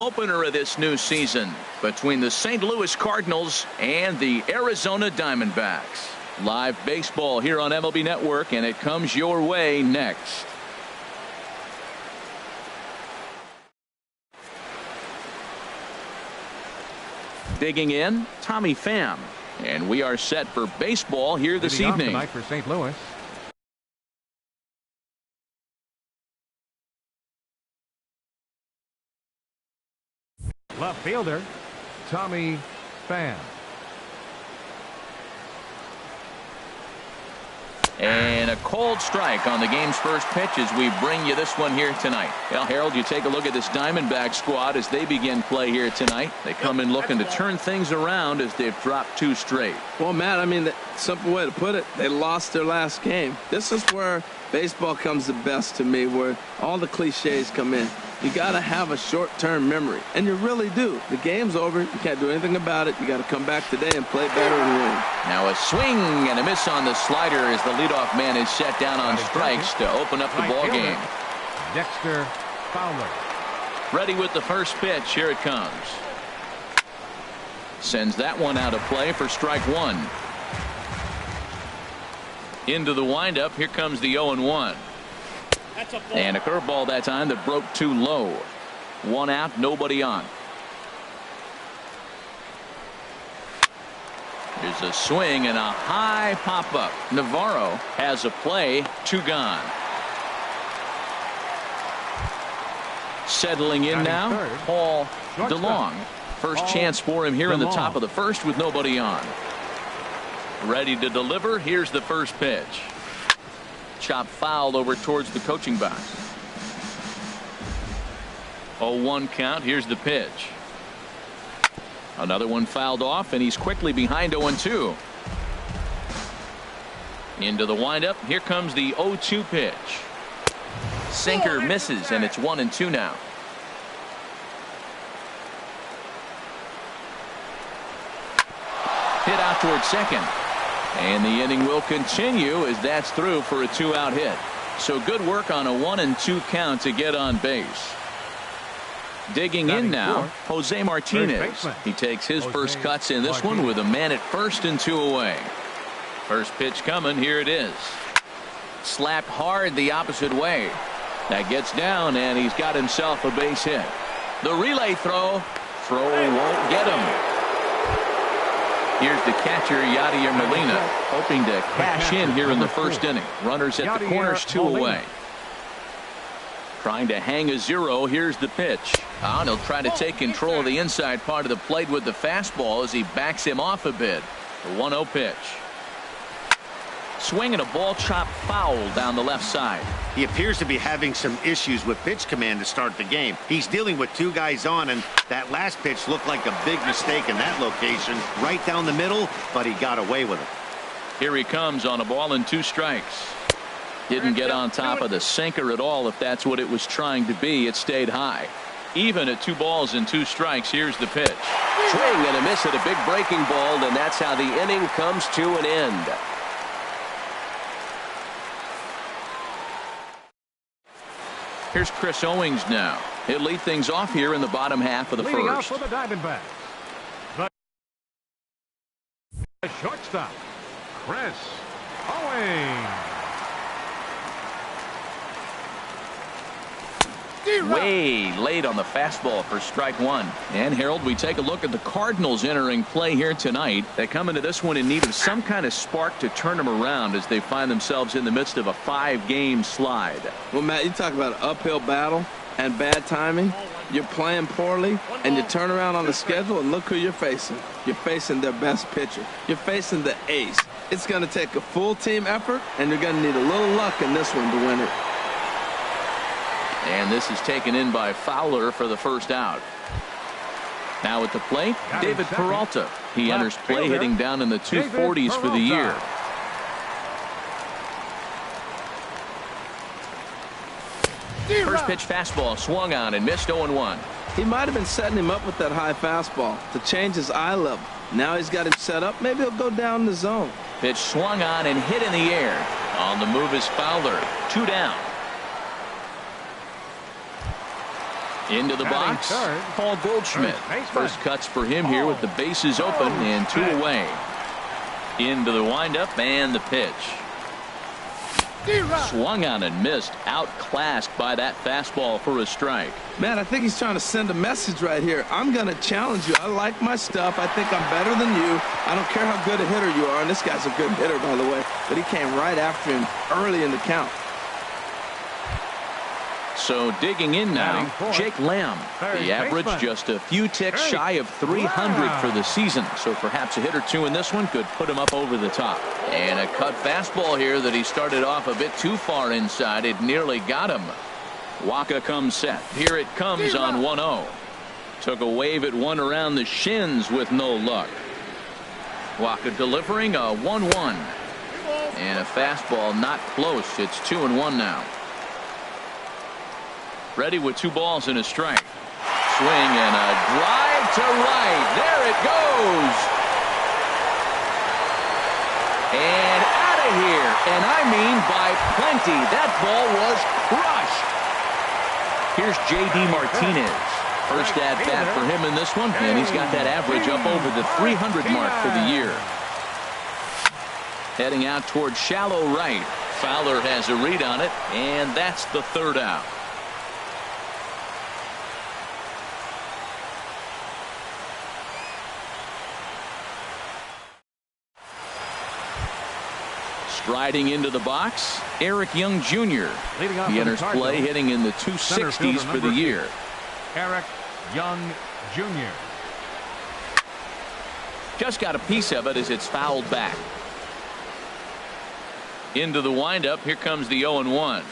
Opener of this new season between the St. Louis Cardinals and the Arizona Diamondbacks. Live baseball here on MLB Network, and it comes your way next. Digging in, Tommy Pham, and we are set for baseball here this evening. Tonight for St. Louis. Left fielder, Tommy Pham. And a cold strike on the game's first pitch as we bring you this one here tonight. Well, Harold, you take a look at this Diamondback squad as they begin play here tonight. They come in looking to turn things around as they've dropped 2 straight. Well, Matt, I mean, the simple way to put it, they lost their last game. This is where baseball comes the best to me, where all the cliches come in. You got to have a short-term memory, and you really do. The game's over. You can't do anything about it. You got to come back today and play better and win. Now a swing and a miss on the slider as the leadoff man is set down on strikes to open up the ball game. Dexter Fowler. Ready with the first pitch. Here it comes. Sends that one out of play for strike 1. Into the windup. Here comes the 0-1. And a curveball that time that broke too low. 1 out, nobody on. There's a swing and a high pop up. Navarro has a play. 2 gone. Settling in now, Paul DeLong. First chance for him here in the top of the first with nobody on. Ready to deliver. Here's the first pitch. Chop fouled over towards the coaching box. 0-1 count. Here's the pitch. Another one fouled off, and he's quickly behind 0-2. Into the windup. Here comes the 0-2 pitch. Sinker misses, and it's 1-2 now. Hit out towards second. And the inning will continue as that's through for a 2-out hit. So good work on a 1-2 count to get on base. Digging in now, Jose Martinez. He takes his first cuts in this one with a man at first and 2 away. First pitch coming. Here it is. Slapped hard the opposite way. That gets down, and he's got himself a base hit. The relay throw. Throw won't get him. Here's the catcher, Yadier Molina, hoping to cash in here in the first inning. Runners at the corners, 2 away. Trying to hang a 0. Here's the pitch. And he'll try to take control of the inside part of the plate with the fastball as he backs him off a bit. The 1-0 pitch. Swinging a ball chopped foul down the left side. He appears to be having some issues with pitch command to start the game. He's dealing with 2 guys on, and that last pitch looked like a big mistake in that location. Right down the middle, but he got away with it. Here he comes on a ball and 2 strikes. Didn't get on top of the sinker at all. If that's what it was trying to be, it stayed high. Even at 2 balls and 2 strikes. Here's the pitch. Swing and a miss at a big breaking ball, and that's how the inning comes to an end. Here's Chris Owings now. He'll lead things off here in the bottom half of the Leading first. out for the Diamondbacks, the shortstop, Chris Owings. Way late on the fastball for strike 1. And Harold, we take a look at the Cardinals entering play here tonight. They come into this one in need of some kind of spark to turn them around as they find themselves in the midst of a 5-game slide. Well, Matt, you talk about an uphill battle and bad timing. You're playing poorly, and you turn around on the schedule, and look who you're facing. You're facing their best pitcher. You're facing the ace. It's going to take a full team effort, and you're going to need a little luck in this one to win it. And this is taken in by Fowler for the first out. Now at the plate, David Peralta. He enters play hitting down in the 240s for the year. First pitch fastball swung on and missed. 0-1. He might have been setting him up with that high fastball to change his eye level. Now he's got him set up. Maybe he'll go down the zone. Pitch swung on and hit in the air. On the move is Fowler. 2 down. Into the box, Paul Goldschmidt. First cuts for him here with the bases open and 2 away. Into the windup and the pitch. Swung on and missed. Outclassed by that fastball for a strike. Man, I think he's trying to send a message right here. I'm going to challenge you. I like my stuff. I think I'm better than you. I don't care how good a hitter you are. And this guy's a good hitter, by the way. But he came right after him early in the count. So digging in now, Jake Lamb. The average just a few ticks shy of 300 for the season. So perhaps a hit or two in this one could put him up over the top. And a cut fastball here that he started off a bit too far inside. It nearly got him. Waka comes set. Here it comes on 1-0. Took a wave at one around the shins with no luck. Waka delivering a 1-1. And a fastball not close. It's 2-1 now. Ready with 2 balls and a strike. Swing and a drive to right. There it goes. And out of here. And I mean by plenty. That ball was crushed. Here's J.D. Martinez. First at bat for him in this one. And he's got that average up over the 300 mark for the year. Heading out towards shallow right. Fowler has a read on it. And that's the 3rd out. Striding into the box, Eric Young Jr. He enters play hitting in the 260s for the year. Eric Young Jr. Just got a piece of it as it's fouled back. Into the windup. Here comes the 0-1.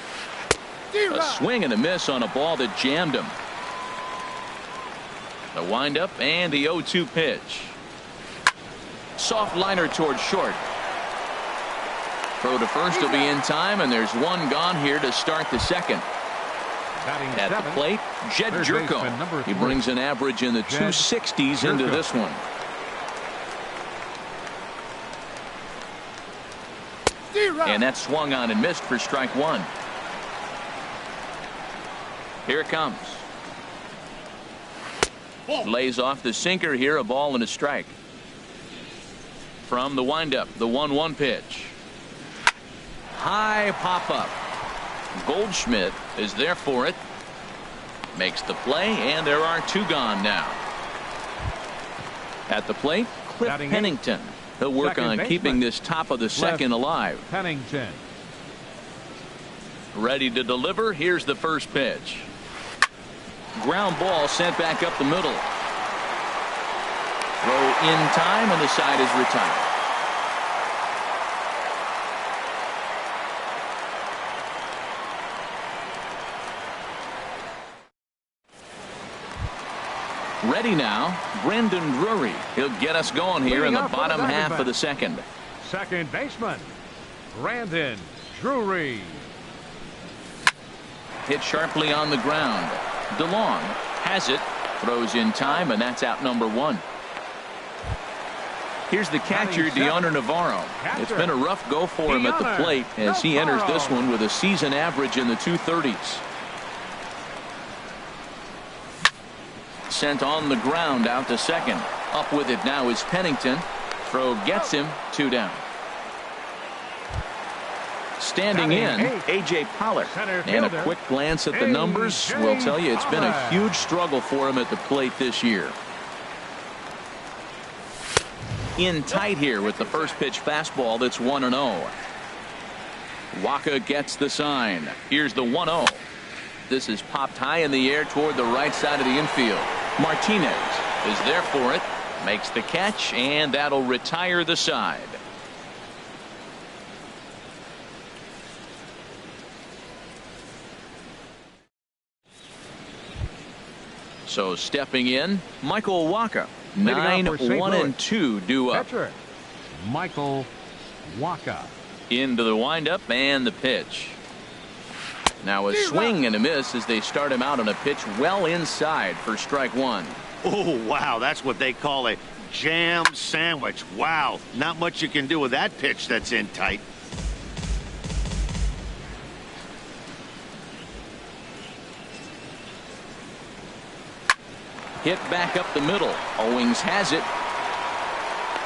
A swing and a miss on a ball that jammed him. The windup and the 0-2 pitch. Soft liner towards short. Throw to first will be in time, and there's one gone here to start the second. At the plate, Jed Jerko. He brings an average in the 260s into this one. And that swung on and missed for strike 1. Here it comes. Lays off the sinker here, a ball and a strike. From the windup, the 1-1 pitch. High pop up. Goldschmidt is there for it. Makes the play, and there are 2 gone now. At the plate, Cliff Pennington. He'll work on keeping this top of the second alive. Pennington. Ready to deliver. Here's the first pitch. Ground ball sent back up the middle. Throw in time, and the side is retired. Ready now, Brandon Drury. He'll get us going here in the bottom half of the second. Second baseman, Brandon Drury. Hit sharply on the ground. DeLong has it, throws in time, and that's out number 1. Here's the catcher, Deoner Navarro. It's been a rough go for him at the plate as he enters this one with a season average in the 230s. Sent on the ground out to second. Up with it now is Pennington. Throw gets him, 2 down. Standing in, A.J. Pollard. And a quick glance at the numbers will tell you it's been a huge struggle for him at the plate this year. In tight here with the first pitch fastball that's 1-0. Waka gets the sign. Here's the 1-0. This is popped high in the air toward the right side of the infield. Martinez is there for it. Makes the catch, and that'll retire the side. So stepping in, Michael Waka. 9-1-2 due up. Catcher, Michael Waka. Into the windup and the pitch. Now a swing and a miss as they start him out on a pitch well inside for strike 1. Oh, wow. That's what they call a jam sandwich. Wow. Not much you can do with that pitch that's in tight. Hit back up the middle. Owings has it.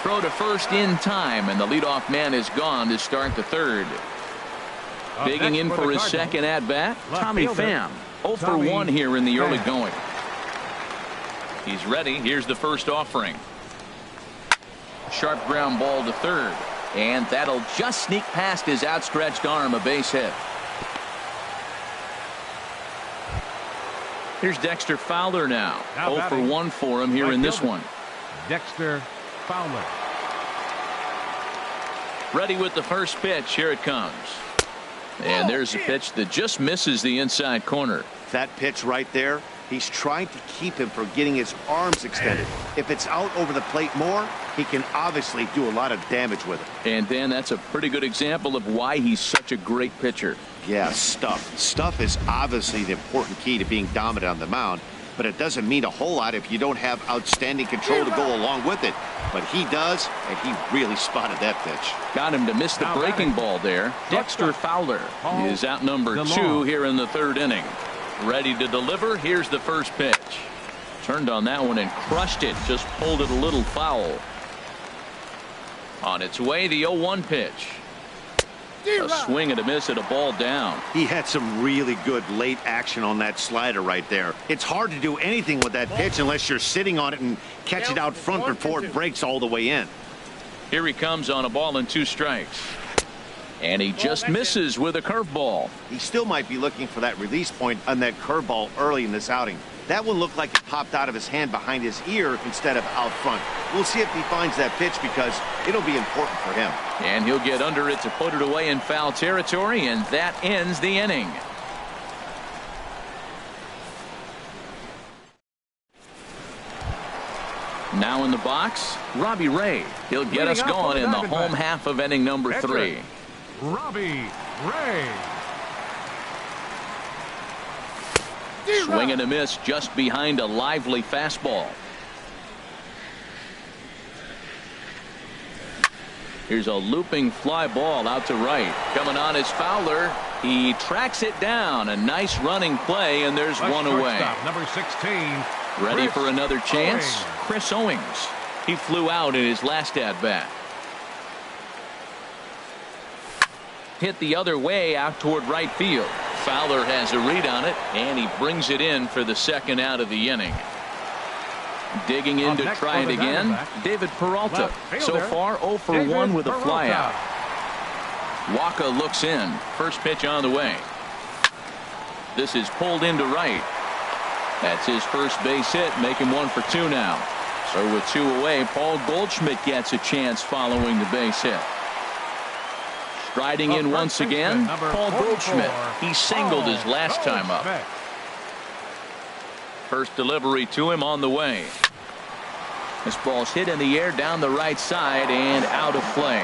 Throw to first in time, and the leadoff man is gone to start the third. Digging in for his second at-bat, Tommy Pham. 0 for 1 here in the early going. He's ready. Here's the first offering. Sharp ground ball to third. And that'll just sneak past his outstretched arm, a base hit. Here's Dexter Fowler now. 0 for 1 for him here in this one. Dexter Fowler. Ready with the first pitch. Here it comes. And there's a pitch that just misses the inside corner. That pitch right there, he's trying to keep him from getting his arms extended. If it's out over the plate more, he can obviously do a lot of damage with it. And Dan, that's a pretty good example of why he's such a great pitcher. Yeah, stuff. Stuff is obviously the important key to being dominant on the mound, but it doesn't mean a whole lot if you don't have outstanding control to go along with it. But he does, and he really spotted that pitch. Got him to miss the breaking ball there. Dexter Fowler is out number 2 here in the third inning. Ready to deliver. Here's the first pitch. Turned on that one and crushed it. Just pulled it a little foul. On its way, the 0-1 pitch. A swing and a miss at a ball down. He had some really good late action on that slider right there. It's hard to do anything with that pitch unless you're sitting on it and catch it out front before it breaks all the way in. Here he comes on a ball and 2 strikes. And he just misses with a curveball. He still might be looking for that release point on that curveball early in this outing. That one looked like it popped out of his hand behind his ear instead of out front. We'll see if he finds that pitch because it'll be important for him. And he'll get under it to put it away in foul territory, and that ends the inning. Now in the box, Robbie Ray. He'll get us going in the home half of inning number 3. Robbie Ray. Swing and a miss just behind a lively fastball. Here's a looping fly ball out to right. Coming on is Fowler. He tracks it down. A nice running play, and there's one away. Number 16. Ready for another chance? Chris Owings. He flew out in his last at-bat. Hit the other way out toward right field. Fowler has a read on it, and he brings it in for the second out of the inning. Digging in to try it again, David Peralta. So far 0 for 1 with a flyout. Waka looks in. First pitch on the way. This is pulled into right. That's his first base hit, making 1 for 2 now. So with 2 away, Paul Goldschmidt gets a chance following the base hit. Striding in once again, Paul Goldschmidt. He singled his last time up. First delivery to him on the way. This ball's hit in the air down the right side and out of play.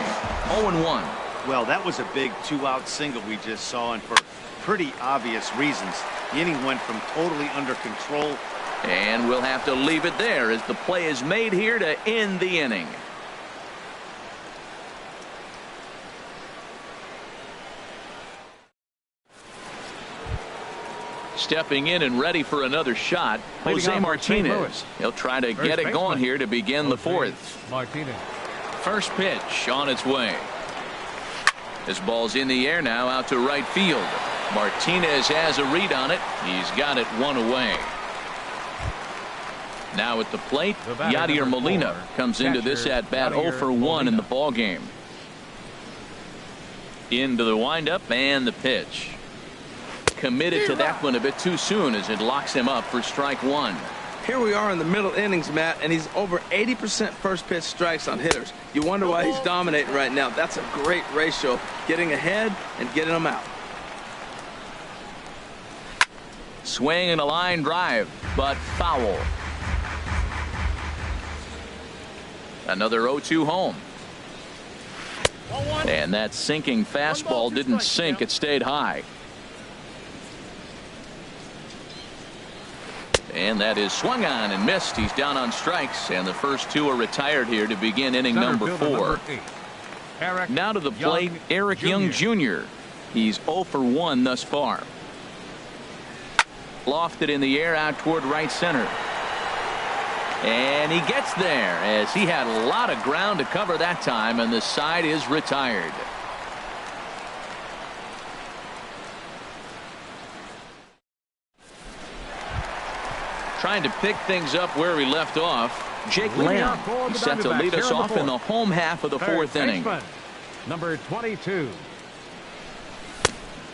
0-1. Well, that was a big 2-out single we just saw, and for pretty obvious reasons. The inning went from totally under control. And we'll have to leave it there as the play is made here to end the inning. Stepping in and ready for another shot, Jose Martinez. He'll try to get it going here to begin the 4th. Martinez. First pitch on its way. This ball's in the air now out to right field. Martinez has a read on it. He's got it 1 away. Now at the plate, Yadier Molina comes into this at bat 0 for 1 in the ball game. Into the windup and the pitch. Committed to that one a bit too soon as it locks him up for strike 1. Here we are in the middle innings, Matt, and he's over 80% first pitch strikes on hitters. You wonder why he's dominating right now. That's a great ratio, getting ahead and getting them out. Swing and a line drive, but foul. Another 0-2 home. And that sinking fastball didn't sink. It stayed high. And that is swung on and missed. He's down on strikes, and the first 2 are retired here to begin inning number 4. Now to the plate, Eric Young Jr. He's 0 for 1 thus far. Lofted in the air out toward right center. And he gets there as he had a lot of ground to cover that time, and the side is retired. Trying to pick things up where he left off. Jake Lamb set to lead us off in the home half of the fourth inning. Number 22.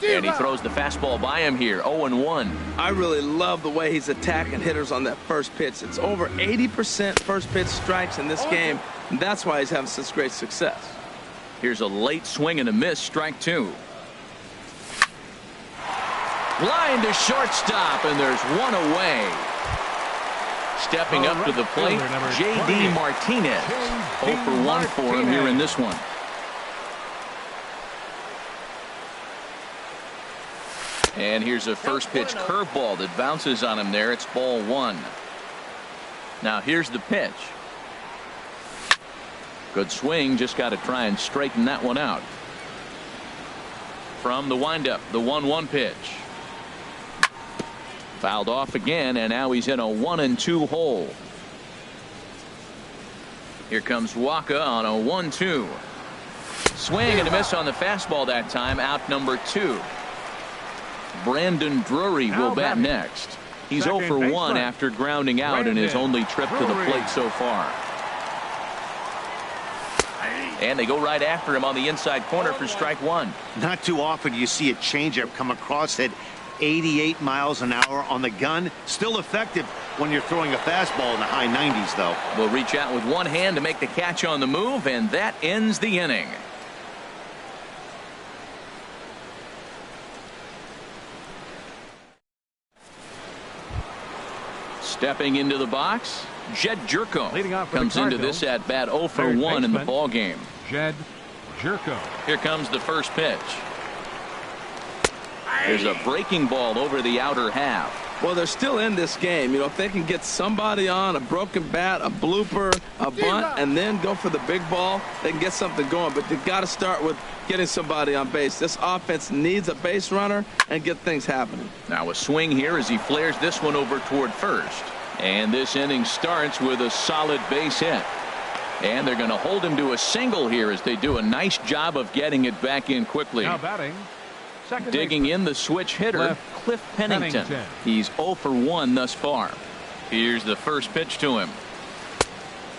And he throws the fastball by him here, 0-1. I really love the way he's attacking hitters on that first pitch. It's over 80% first pitch strikes in this game, and that's why he's having such great success. Here's a late swing and a miss, strike two. Line to shortstop, and there's one away. Stepping up to the plate, J.D. Martinez. 0-for-1 for him here in this one. And here's a first pitch curveball that bounces on him there. It's ball one. Now here's the pitch. Good swing. Just got to try and straighten that one out. From the windup, the 1-1 pitch. Fouled off again, and now he's in a 1-2 hole. Here comes Waka on a 1-2. Swing and a miss on the fastball that time. Out number 2. Brandon Drury will bat next. He's 0-for-1 after grounding out in his only trip to the plate so far. And they go right after him on the inside corner for strike one. Not too often you see a changeup come across at 88 miles an hour on the gun. Still effective when you're throwing a fastball in the high 90s, though. Will reach out with one hand to make the catch on the move, and that ends the inning. Stepping into the box, Jed Jerko comes into this at bat 0-for-1 in the ball game. Jed Jerko. Here comes the first pitch. There's a breaking ball over the outer half. Well, they're still in this game. You know, if they can get somebody on a broken bat, a blooper, a bunt, and then go for the big ball, they can get something going. But they've got to start with getting somebody on base. This offense needs a base runner and get things happening. Now a swing here as he flares this one over toward first. And this inning starts with a solid base hit. And they're going to hold him to a single here as they do a nice job of getting it back in quickly. Now batting. Digging in the switch hitter, Cliff Pennington. He's 0-for-1 thus far. Here's the first pitch to him.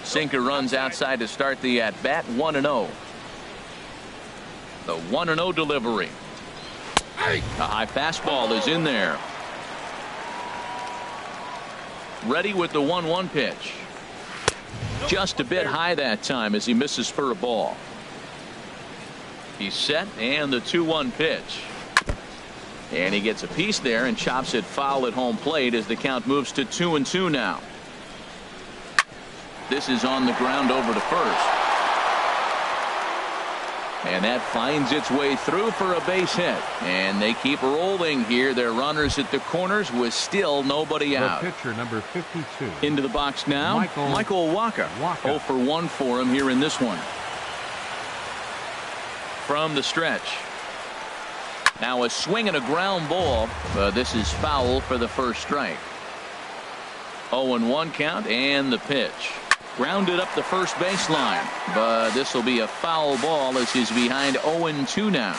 Sinker runs outside to start the at-bat, 1-0. The 1-0 delivery. A high fastball is in there. Ready with the 1-1 pitch. Just a bit high that time as he misses for a ball. He's set, and the 2-1 pitch. And he gets a piece there and chops it foul at home plate as the count moves to 2-2 now. This is on the ground over to first. And that finds its way through for a base hit. And they keep rolling here. They're runners at the corners with still nobody out. The pitcher, number 52. Into the box now, Michael Waka. 0-for-1 for him here in this one. From the stretch. Now a swing and a ground ball. This is foul for the first strike. 0-1 count, and the pitch. Grounded up the first baseline, but this will be a foul ball as he's behind 0-2 now.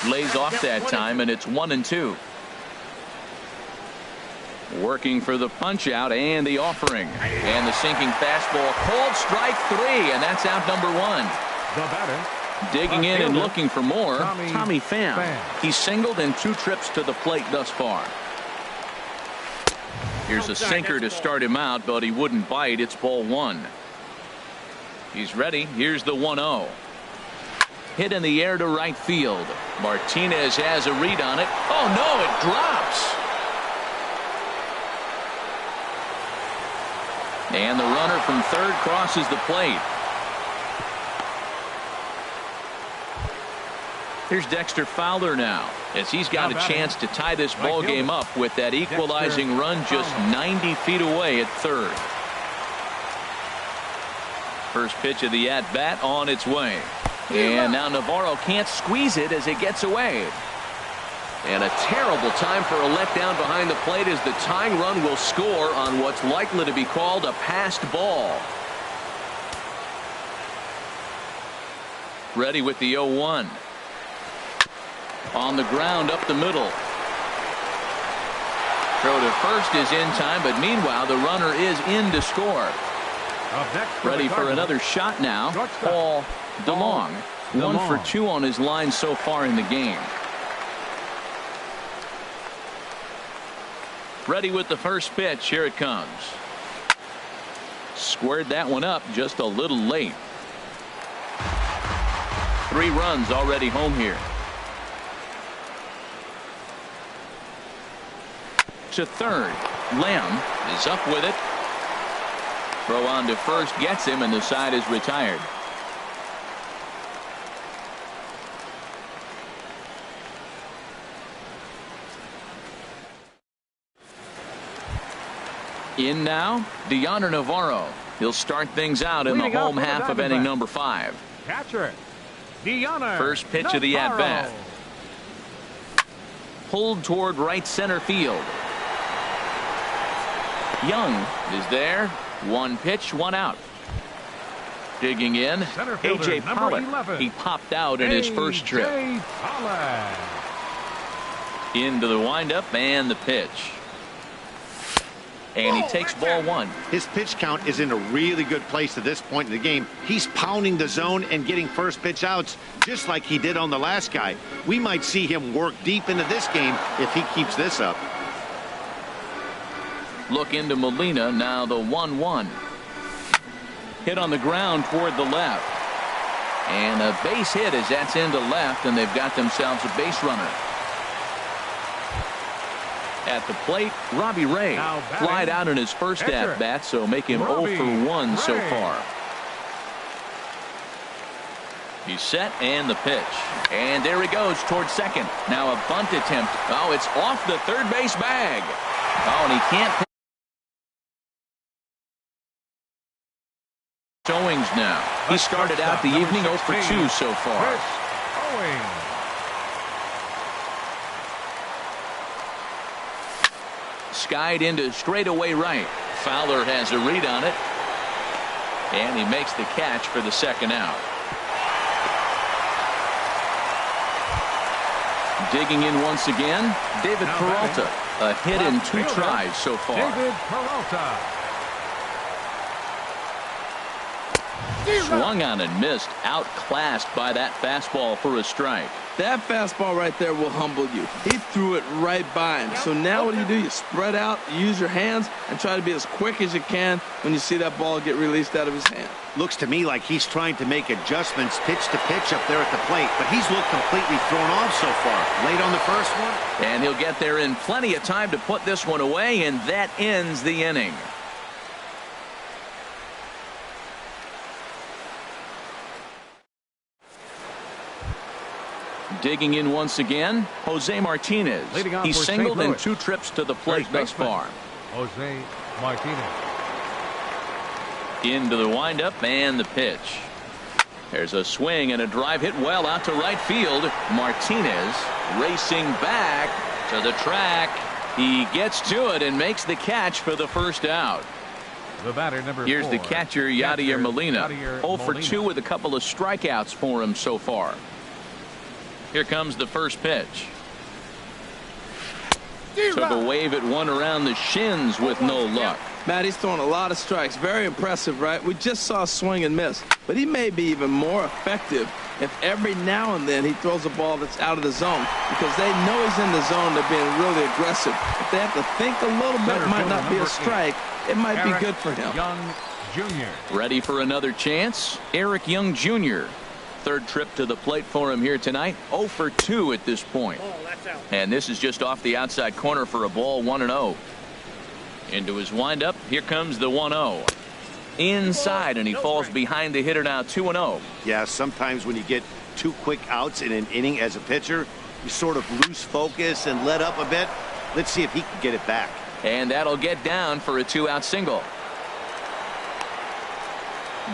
Lays off that time, and it's 1-2. Working for the punch out and the offering, and the sinking fastball. Called strike three, and that's out number one. The batter. Digging in and looking for more, Tommy Pham. He's singled in 2 trips to the plate thus far. Here's a sinker to start him out, but he wouldn't bite. It's ball one. He's ready. Here's the 1-0. Hit in the air to right field. Martinez has a read on it. Oh, no, it drops. And the runner from third crosses the plate. Here's Dexter Fowler now, as he's got a chance to tie this ball game up with that equalizing run just 90 feet away at third. First pitch of the at-bat on its way. And now Navarro can't squeeze it as it gets away. And a terrible time for a letdown behind the plate as the tying run will score on what's likely to be called a passed ball. Ready with the 0-1. On the ground up the middle. Throw to first is in time, but meanwhile the runner is in to score. Ready for another shot now. Paul DeLong. 1 for 2 on his line so far in the game. Ready with the first pitch. Here it comes. Squared that one up just a little late. 3 runs already home here. To third. Lamb is up with it. Throw on to first gets him, and the side is retired. In now, Deoner Navarro. He'll start things out in the home half of inning number 5. Catcher, Deoner First pitch of the at-bat. Pulled toward right center field. Young is there. 1 pitch, 1 out. Digging in, A.J. Pollock. He popped out in his first trip. Into the windup and the pitch. And he takes ball 1. His pitch count is in a really good place at this point in the game. He's pounding the zone and getting first pitch outs just like he did on the last guy. We might see him work deep into this game if he keeps this up. Look into Molina, now the 1-1. Hit on the ground toward the left. And a base hit as that's into left, and they've got themselves a base runner. At the plate, Robbie Ray flied out in his first at-bat, so make him 0 for 1 so far. He's set and the pitch. And there he goes towards second. Now a bunt attempt. Oh, it's off the third base bag. Oh, and he can't. Owings now. He started out the evening 0 for 2 so far. Skied into straightaway right. Fowler has a read on it. And he makes the catch for the second out. Digging in once again, David Peralta. A hit in 2 tries so far. David Peralta. Swung on and missed. Outclassed by that fastball for a strike. That fastball right there will humble you. He threw it right by him. So now what do? You spread out, you use your hands, and try to be as quick as you can when you see that ball get released out of his hand. Looks to me like he's trying to make adjustments pitch to pitch up there at the plate, but he's looked completely thrown off so far. Late on the first one. And he'll get there in plenty of time to put this one away, and that ends the inning. Digging in once again, Jose Martinez. He singled in 2 trips to the plate thus far. Jose Martinez. Into the windup and the pitch. There's a swing and a drive hit well out to right field. Martinez racing back to the track. He gets to it and makes the catch for the first out. The batter, number 4. Here's the catcher, Yadier Molina. 0 for 2 with a couple of strikeouts for him so far. Here comes the first pitch. Took a wave at one around the shins with no luck. Matt, he's throwing a lot of strikes. Very impressive, right? We just saw a swing and miss. But he may be even more effective if every now and then he throws a ball that's out of the zone, because they know he's in the zone. They're being really aggressive. If they have to think a little bit, it might not be a strike. It might be good for him. Young Jr. Ready for another chance? Eric Young Jr. Third trip to the plate for him here tonight. 0 for 2 at this point. And this is just off the outside corner for a ball, 1-0. Into his windup. Here comes the 1-0. Inside, and he falls behind the hitter now, 2-0. Yeah, sometimes when you get 2 quick outs in an inning as a pitcher, you sort of lose focus and let up a bit. Let's see if he can get it back. And that'll get down for a 2-out single.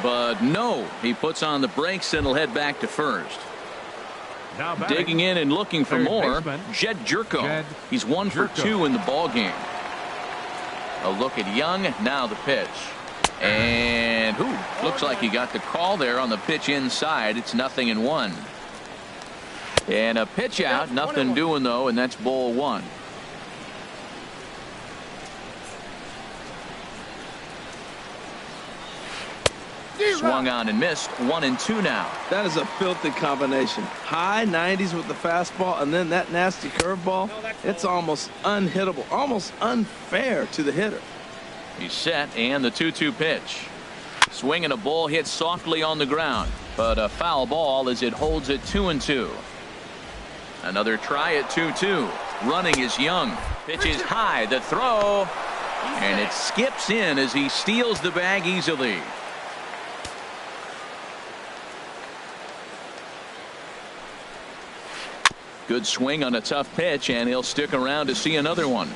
But no, he puts on the brakes and will head back to first. Now batting, Digging in and looking for third more, baseman, Jed Jerko. Jed He's 1 for Jerko. 2 in the ball game. A look at Young. Now the pitch. And looks like he got the call there on the pitch inside. It's 0-1. And a pitch out. Nothing doing, though, and that's ball 1. Swung on and missed. 1-2 now. That is a filthy combination. High 90s with the fastball and then that nasty curveball. It's almost unhittable, almost unfair to the hitter. He's set, and the 2-2 pitch. Swing and a ball hit softly on the ground, but a foul ball as it holds it 2-2. Another try at 2-2. Running is Young. Pitch is high. The throw, and it skips in as he steals the bag easily. Good swing on a tough pitch, and he'll stick around to see another one.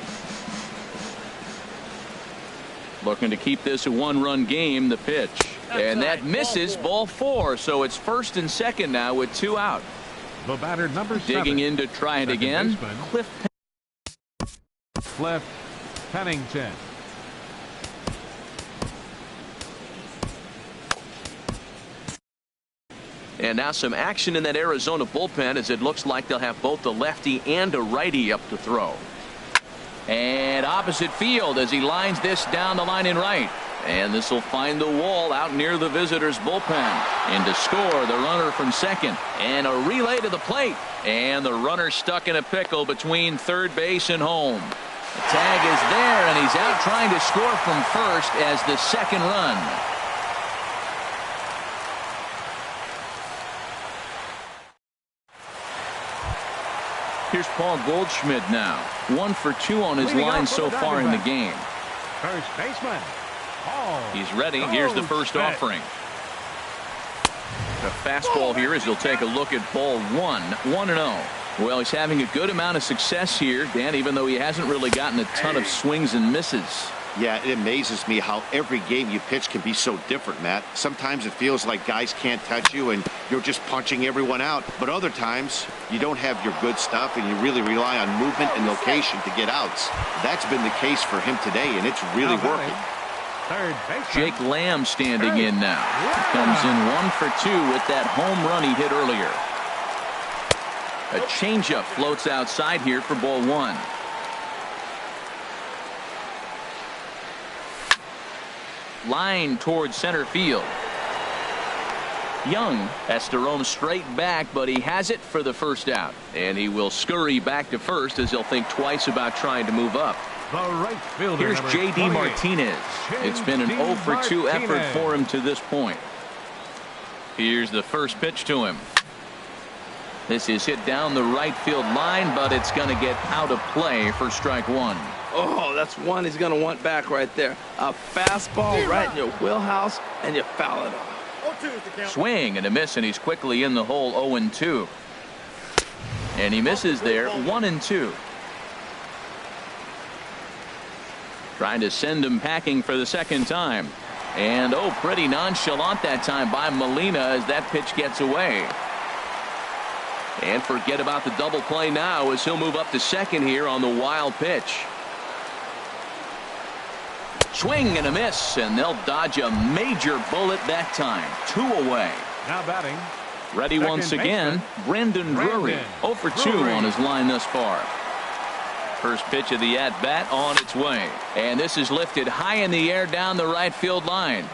Looking to keep this a 1-run game. The pitch, and that misses. Ball 4, so it's first and second now with 2 out. The batter number 7. Digging in to try it again. Cliff Pennington. And now some action in that Arizona bullpen as it looks like they'll have both a lefty and a righty up to throw. And opposite field as he lines this down the line in right. And this will find the wall out near the visitors' bullpen. In to score, the runner from second. And a relay to the plate. And the runner stuck in a pickle between third base and home. The tag is there, and he's out trying to score from first as the second run. Here's Paul Goldschmidt now. 1 for 2 on his line so far in the game. First baseman. Paul. He's ready. Here's the first offering. A fastball here as he'll take a look at ball 1. 1-0. Well, he's having a good amount of success here, Dan, even though he hasn't really gotten a ton of swings and misses. Yeah, it amazes me how every game you pitch can be so different, Matt. Sometimes it feels like guys can't touch you and you're just punching everyone out. But other times you don't have your good stuff and you really rely on movement and location to get outs. That's been the case for him today, and it's really working. Third baseman. Jake Lamb standing in now. He comes in 1 for 2 with that home run he hit earlier. A changeup floats outside here for ball 1. Line towards center field. Young has to roam straight back, but he has it for the first out. And he will scurry back to first as he'll think twice about trying to move up. The right fielder. Here's J.D. Martinez. It's been an 0 for 2 effort for him to this point. Here's the first pitch to him. This is hit down the right field line, but it's going to get out of play for strike 1. Oh, that's one he's going to want back right there. A fastball right in your wheelhouse, and you foul it off. Swing and a miss, and he's quickly in the hole. 0-2. And he misses there. 1-2. Trying to send him packing for the second time. And pretty nonchalant that time by Molina as that pitch gets away. And forget about the double play now as he'll move up to second here on the wild pitch. Swing and a miss, and they'll dodge a major bullet that time. 2 away. Now batting. Ready second once again, Brendan Drury. 0 for 2 on his line thus far. First pitch of the at-bat on its way. And this is lifted high in the air down the right field line.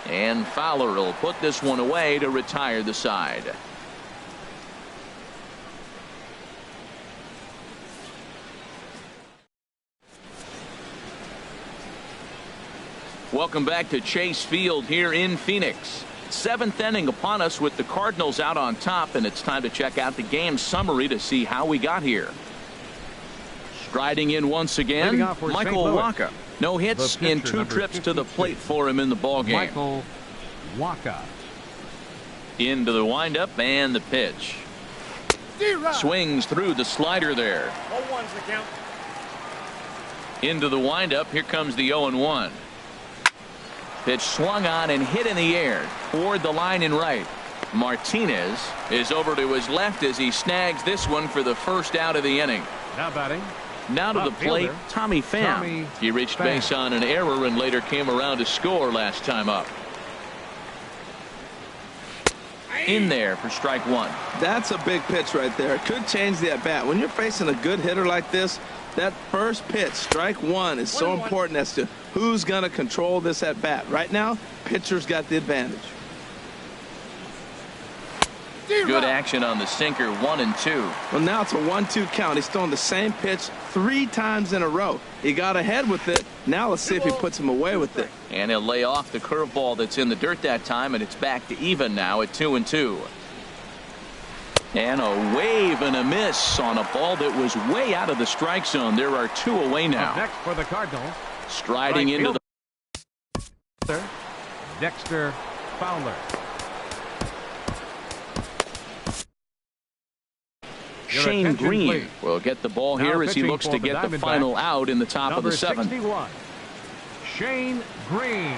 And Fowler will put this one away to retire the side. Welcome back to Chase Field here in Phoenix. 7th inning upon us with the Cardinals out on top, and it's time to check out the game summary to see how we got here. Striding in once again, Michael Wacha. No hits in 2 trips to the plate for him in the ballgame. Michael Wacha. Into the windup and the pitch. Swings through the slider there. Into the windup. Here comes the 0-1. Pitch swung on and hit in the air toward the line in right. Martinez is over to his left as he snags this one for the first out of the inning. Now batting. Now to the plate, Tommy Pham. He reached base on an error and later came around to score last time up. In there for strike one. That's a big pitch right there. It could change the at bat. When you're facing a good hitter like this, that first pitch, strike one, is so important as to who's going to control this at bat. Right now, pitcher's got the advantage. Good action on the sinker, 1-2. Well, now it's a 1-2 count. He's throwing the same pitch 3 times in a row. He got ahead with it. Now let's see if he puts him away with it. And he'll lay off the curveball that's in the dirt that time, and it's back to even now at 2-2. And a wave and a miss on a ball that was way out of the strike zone. There are 2 away now. Next for the Cardinals. Striding into the Dexter Fowler. Shane Green will get the ball here as he looks to get the final out in the top of the 7th. 61, Shane Green.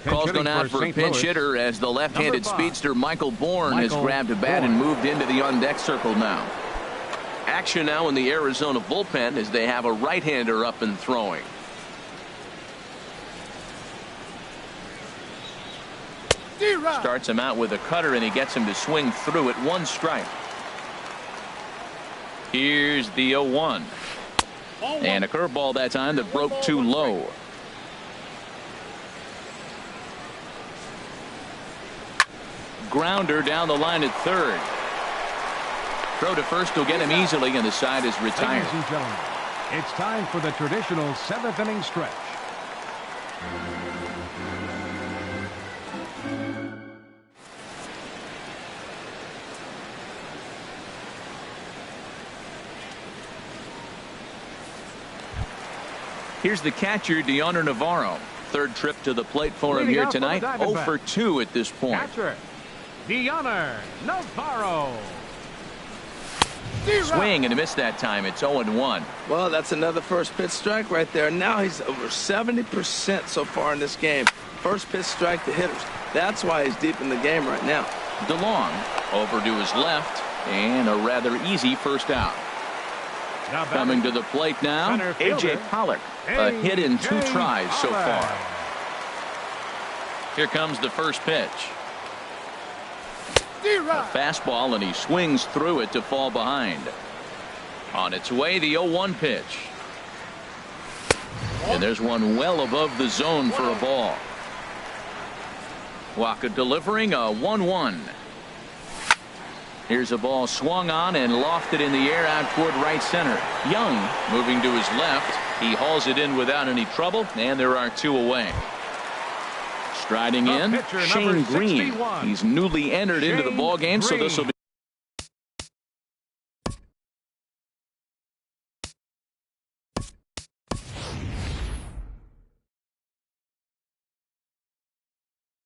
Call's going out for a pinch hitter as the left-handed speedster Michael Bourne has grabbed a bat and moved into the on-deck circle now. Action now in the Arizona bullpen as they have a right-hander up and throwing. Starts him out with a cutter and he gets him to swing through at 1 strike. Here's the 0-1. And a curveball that time that broke too low. Grounder down the line at 3rd. Throw to first will get him easily, and the side is retired. Ladies and gentlemen, it's time for the traditional 7th inning stretch. Here's the catcher, Deoner Navarro. 3rd trip to the plate for him here tonight. 0 for 2 at this point. Catcher, Deoner Navarro. Swing and a miss that time. It's 0-1. Well, that's another first pitch strike right there. Now he's over 70% so far in this game. First pitch strike to hitters. That's why he's deep in the game right now. DeLong over to his left, and a rather easy first out. Coming to the plate now, A.J. Pollock. A hit in 2 tries so far. Here comes the first pitch. A fastball, and he swings through it to fall behind. On its way, the 0-1 pitch. And there's one well above the zone for a ball. Waka delivering a 1-1. Here's a ball swung on and lofted in the air out toward right center. Young moving to his left. He hauls it in without any trouble, and there are 2 away. Striding in, Shane Green. He's newly entered into the ball game, so this will be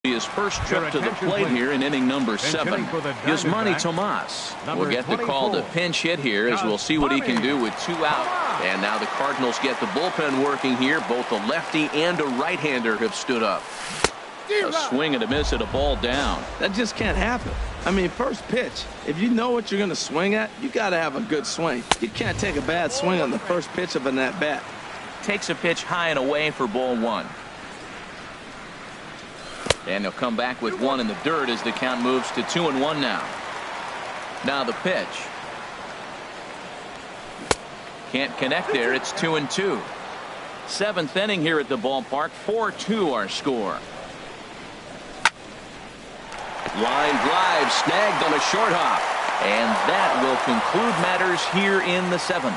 his first trip to the plate here in inning number 7. Yasmani Tomas will get the call to pinch hit here as we'll see what he can do with 2 out. And now the Cardinals get the bullpen working here. Both a lefty and a right-hander have stood up. A swing and a miss at a ball down. That just can't happen. I mean, first pitch, if you know what you're going to swing at, you got to have a good swing. You can't take a bad swing on the first pitch of an at-bat. Takes a pitch high and away for ball 1. And he'll come back with 1 in the dirt as the count moves to 2-1 now. Now the pitch. Can't connect there. It's 2-2. 7th inning here at the ballpark. 4-2 our score. Line drive snagged on a short hop. And that will conclude matters here in the 7th.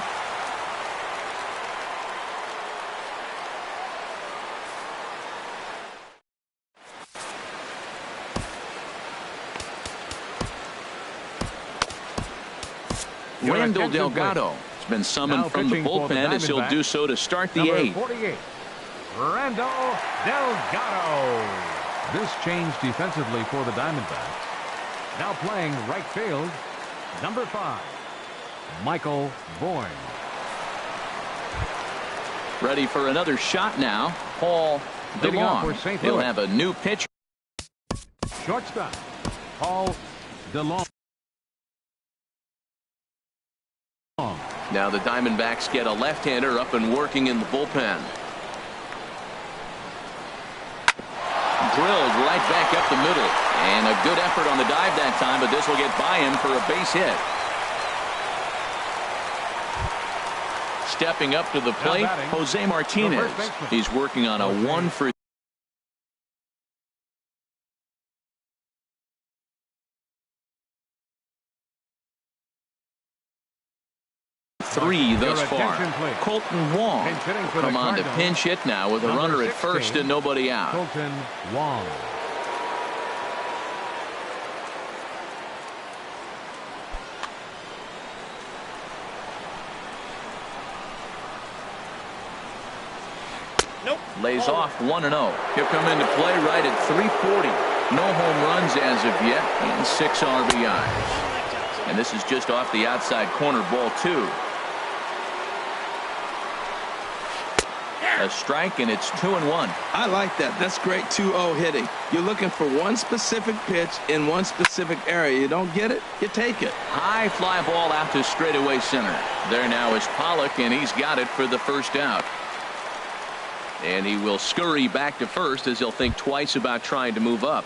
Randall Delgado has been summoned from the bullpen as he'll do so to start the 8th. Randall Delgado. This changed defensively for the Diamondbacks. Now playing right field, number 5, Michael Bourne. Ready for another shot now, Paul DeLong. He'll have a new pitch. Shortstop, Paul DeLong. Now the Diamondbacks get a left-hander up and working in the bullpen. Drilled right back up the middle. And a good effort on the dive that time, but this will get by him for a base hit. Stepping up to the plate, Jose Martinez. He's working on a 1-for-3 thus far. Colton Wong will come on to pinch hit now with a runner at first and nobody out. Colton Wong. Lays off 1-0. He'll come into play right at 340. No home runs as of yet and 6 RBIs. And this is just off the outside corner, ball 2. A strike, and it's 2-1. I like that. That's great 2-0 hitting. You're looking for one specific pitch in one specific area. You don't get it, you take it. High fly ball out to straightaway center. There now is Pollock, and he's got it for the first out. And he will scurry back to first as he'll think twice about trying to move up.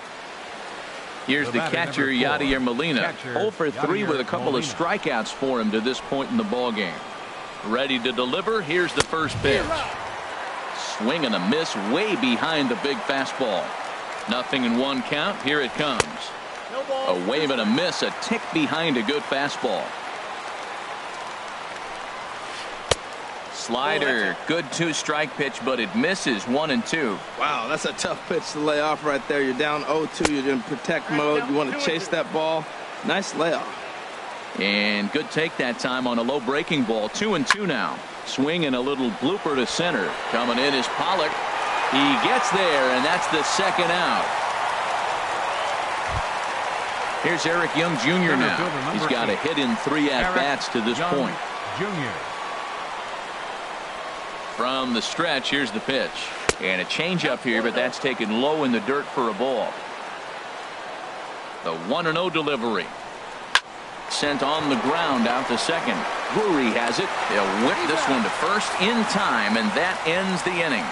Here's the catcher, Yadier Molina. 0 for 3 with a couple of strikeouts for him to this point in the ballgame. Ready to deliver. Here's the first pitch. Swing and a miss way behind the big fastball. 0-1 count. Here it comes. A wave and a miss, a tick behind a good fastball. Slider, good 2-strike pitch, but it misses 1-2. Wow, that's a tough pitch to lay off right there. You're down 0-2. You're in protect mode. You want to chase that ball. Nice layoff. And good take that time on a low breaking ball. 2-2 now. Swing and a little blooper to center. Coming in is Pollock. He gets there, and that's the second out. Here's Eric Young Jr. now. He's got a hit in 3 at-bats to this point. Jr. From the stretch, here's the pitch. And a changeup here, but that's taken low in the dirt for a ball. The 1-0 delivery. Sent on the ground out to second. Drury has it. They'll whip this one to first in time, and that ends the inning.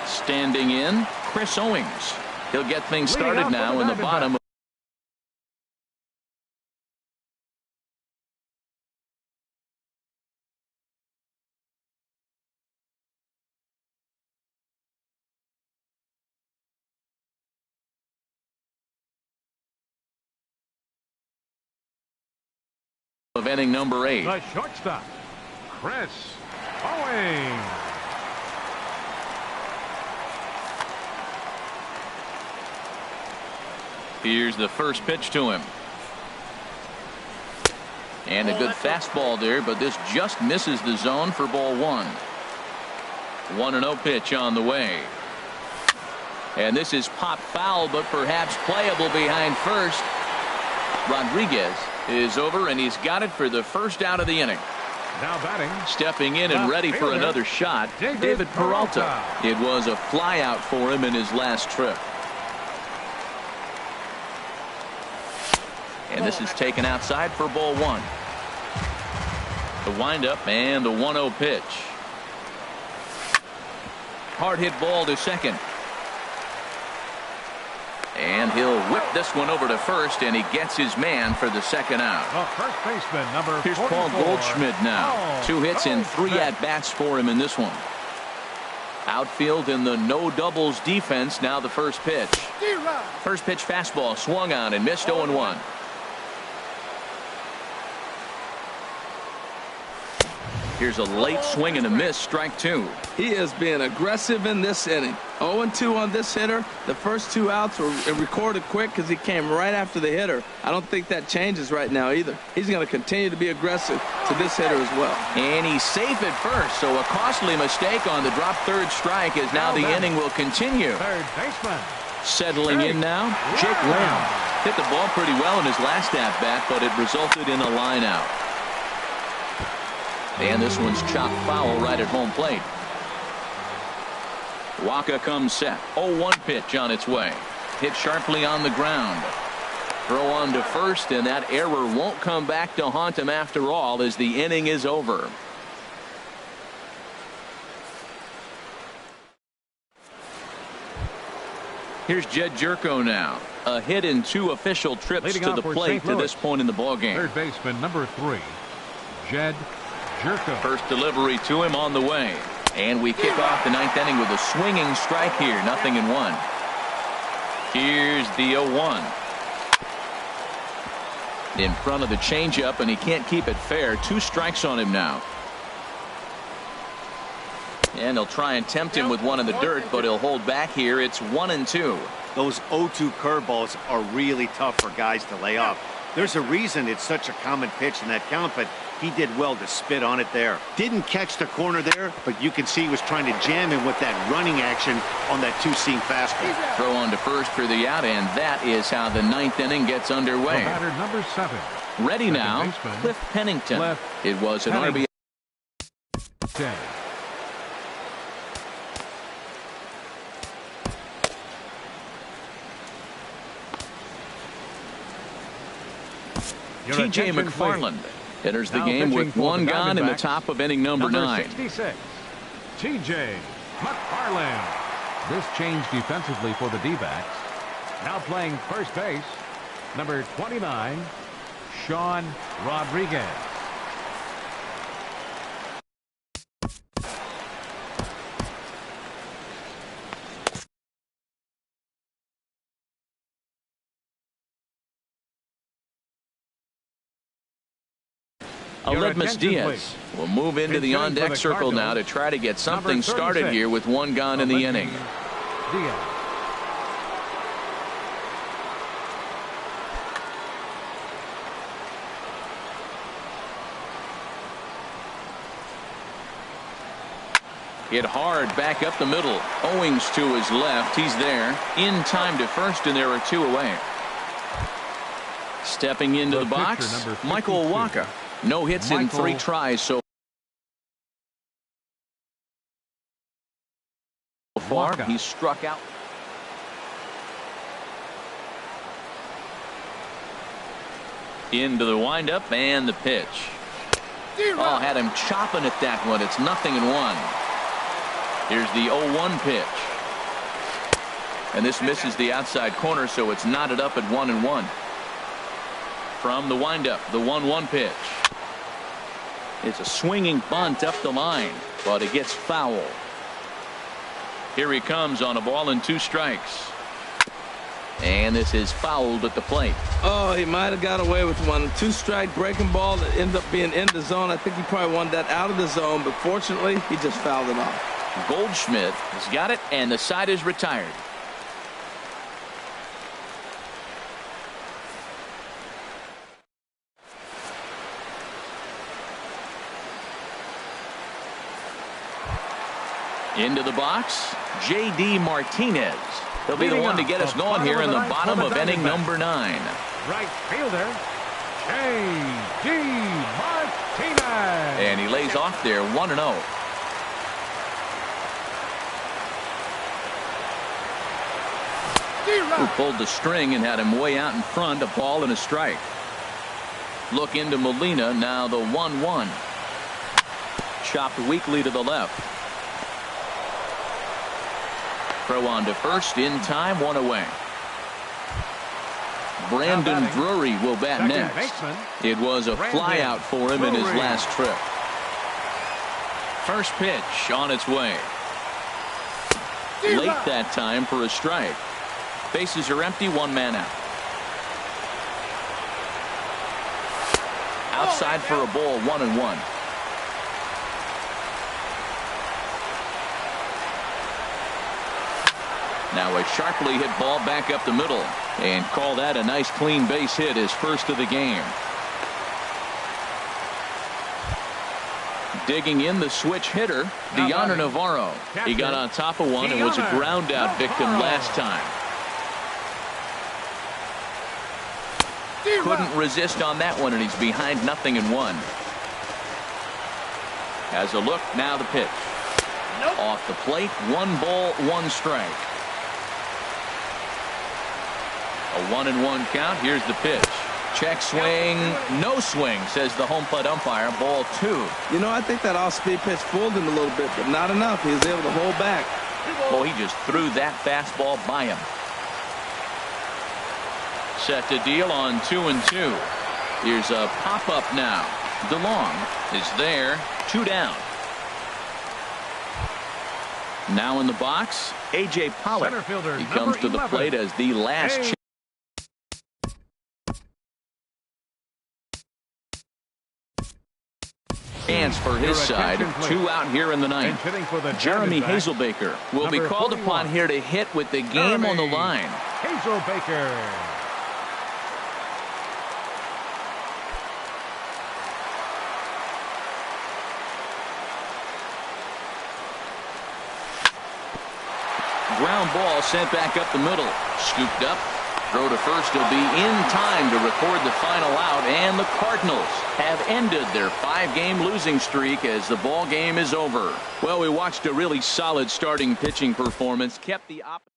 Standing in, Chris Owings. He'll get things started now in the bottom. Of inning number 8. The shortstop, Chris Owings. Here's the first pitch to him. And a good fastball there, but this just misses the zone for ball 1. 1-0 pitch on the way. And this is popped foul, but perhaps playable behind first. Rodriguez is over, and he's got it for the first out of the inning. Now batting. Stepping in and ready for another shot, David Peralta. It was a flyout for him in his last trip. And this is taken outside for ball 1. The windup and the 1-0 pitch. Hard hit ball to second. And he'll whip this one over to first, and he gets his man for the second out. The first baseman, number 44. Here's Paul Goldschmidt now. 2 hits and 3 at-bats for him in this one. Outfield in the no doubles defense. Now the first pitch. First pitch fastball swung on and missed 0-1. Here's a late swing and a miss, strike 2. He is being aggressive in this inning. 0-2 on this hitter. The first 2 outs were recorded quick because he came right after the hitter. I don't think that changes right now either. He's going to continue to be aggressive to this hitter as well. And he's safe at first, so a costly mistake on the drop third strike as now the inning will continue. Third baseman. Settling in now, Jake Lamb. Hit the ball pretty well in his last at-bat, but it resulted in a line out. And this one's chopped foul right at home plate. Waka comes set. 0-1 pitch on its way. Hit sharply on the ground. Throw on to first, and that error won't come back to haunt him after all as the inning is over. Here's Jed Jerko now. A hit in 2 official trips Leading to the plate to this point in the ballgame. Third baseman number 3, Jed Jerko. First delivery to him on the way. And we kick off the 9th inning with a swinging strike here. 0-1. Here's the 0-1. In front of the changeup, and he can't keep it fair. 2 strikes on him now. And they'll try and tempt him with one in the dirt, but he'll hold back here. It's 1-2. Those 0-2 curveballs are really tough for guys to lay off. There's a reason it's such a common pitch in that count, but he did well to spit on it there. Didn't catch the corner there, but you can see he was trying to jam him with that running action on that 2-seam fastball. Throw on to first for the out, and that is how the 9th inning gets underway. The batter number 7. Ready now, baseman, Cliff Pennington. It was an RBI. 10. T.J. McFarland enters the game with 1 gone in the top of inning number 9. 66, T.J. McFarland. This changed defensively for the D-backs. Now playing first base, number 29, Sean Rodriguez. Aledmus Diaz will move into the on-deck circle now to try to get something started here with 1 gone in the inning. Diaz. Hit hard back up the middle. Owings to his left. He's there in time to first, and there are 2 away. Stepping into the box, Michael Waka. No hits in 3 tries so far. He's struck out. Into the windup and the pitch. Oh, had him chopping at that one. It's 0-1. Here's the 0-1 pitch. And this misses the outside corner, so it's knotted up at 1-1. From the windup, the 1-1 pitch. It's a swinging bunt up the line, but it gets foul. Here he comes on a ball and 2 strikes. And this is fouled at the plate. Oh, he might have got away with one. 2-strike breaking ball that ended up being in the zone. I think he probably wanted that out of the zone, but fortunately, he just fouled it off. Goldschmidt has got it, and the side is retired. Into the box, J.D. Martinez. He'll be the one to get us going here in the bottom of inning number 9. Right fielder, J.D. Martinez. And he lays off there 1-0. Who pulled the string and had him way out in front, a ball and a strike. Look into Molina, now the 1-1. Chopped weakly to the left. Throw on to first in time, 1 away. Brandon Drury will bat next. It was a fly out for him in his last trip. First pitch on its way. Late that time for a strike. Bases are empty, 1 man out. Outside for a ball, 1-1. Now a sharply hit ball back up the middle, and call that a nice clean base hit, his first of the game. Digging in the switch hitter, Deoner Navarro. He got on top of one and was a ground out victim last time. Couldn't resist on that one, and he's behind 0-1. Has a look, now the pitch. Off the plate, 1 ball, 1 strike. A 1-1 count. Here's the pitch. Check swing, no swing, says the home plate umpire. Ball 2. You know, I think that off-speed pitch fooled him a little bit, but not enough. He was able to hold back. Oh, he just threw that fastball by him. Set to deal on 2-2. Here's a pop-up now. DeLong is there, 2 down. Now in the box, A.J. Pollock. He comes to the plate as the last chance for his side. 2 out here in the ninth. Jeremy Hazelbaker will be called upon here to hit with the game on the line. Hazelbaker. Ground ball sent back up the middle. Scooped up. Throw to first will be in time to record the final out, and the Cardinals have ended their 5-game losing streak as the ball game is over. Well, we watched a really solid starting pitching performance. Kept the opposite.